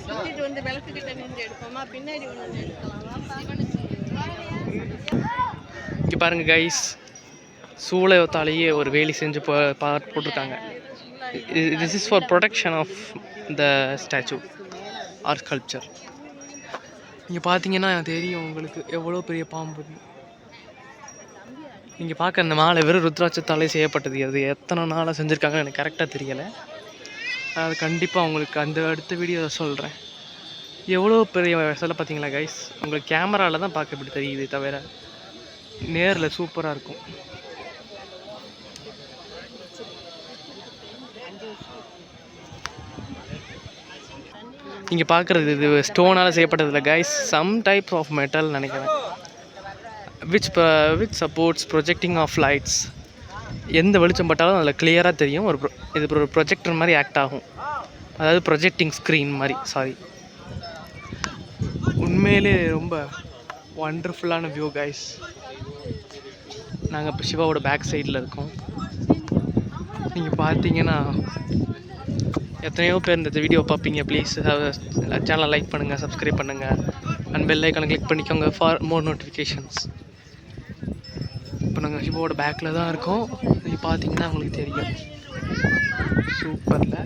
சுத்திட்டு வந்து விளக்குக்கிட்ட நின்று எடுப்போமா, பின்னாடி ஒன்று எடுக்கலாம். இங்கே பாருங்க கைஸ், சூளையத்தாலேயே ஒரு வேலி செஞ்சு போட்டிருக்காங்க. This is for protection of the statue or sculpture. நீங்கள் பார்த்தீங்கன்னா தெரியும் உங்களுக்கு எவ்வளோ பெரிய பாம்பு. நீங்கள் பார்க்க அந்த மாலை வெறும் ருத்ராட்சத்தாலே செய்யப்பட்டது. அது எத்தனை நாளாக செஞ்சுருக்காங்கன்னு எனக்கு கரெக்டாக தெரியலை. அது கண்டிப்பாக உங்களுக்கு அந்த அடுத்த வீடியோ சொல்கிறேன். எவ்வளோ பெரிய சிலை பார்த்தீங்களா கைஸ். உங்களுக்கு கேமராவில் தான் பார்க்க இப்படி தெரியுது, தவிர நேரில் சூப்பராக இருக்கும். இங்கே பார்க்குறது இது ஸ்டோனால் செய்யப்பட்டதில்லை guys, some type of metal நினைக்கிறேன். Which supports projecting of lights. எந்த வெளிச்சம் பட்டாலும் அதில் கிளியராக தெரியும். இது ஒரு ப்ரொஜெக்டர் மாதிரி ஆக்ட் ஆகும், அதாவது ப்ரொஜெக்டிங் ஸ்க்ரீன் மாதிரி. சாரி, உண்மையிலே ரொம்ப ஒண்டர்ஃபுல்லான வியூ கைஸ். நாங்கள் இப்போ சிவாவோட பேக் சைடில் இருக்கோம். நீங்கள் பார்த்தீங்கன்னா எத்தனையோ பேர் இந்த வீடியோ பார்ப்பீங்க. ப்ளீஸ் சேனலை லைக் பண்ணுங்கள், சப்ஸ்கிரைப் பண்ணுங்கள், அண்ட் பெல் ஐக்கானை கிளிக் பண்ணிக்கோங்க ஃபார் மோர் நோட்டிஃபிகேஷன்ஸ். இப்போ நாங்கள் சிவாவோட பேக்கில் தான் இருக்கோம். நீங்கள் பார்த்தீங்கன்னா உங்களுக்கு தெரியும். சூப்பரில்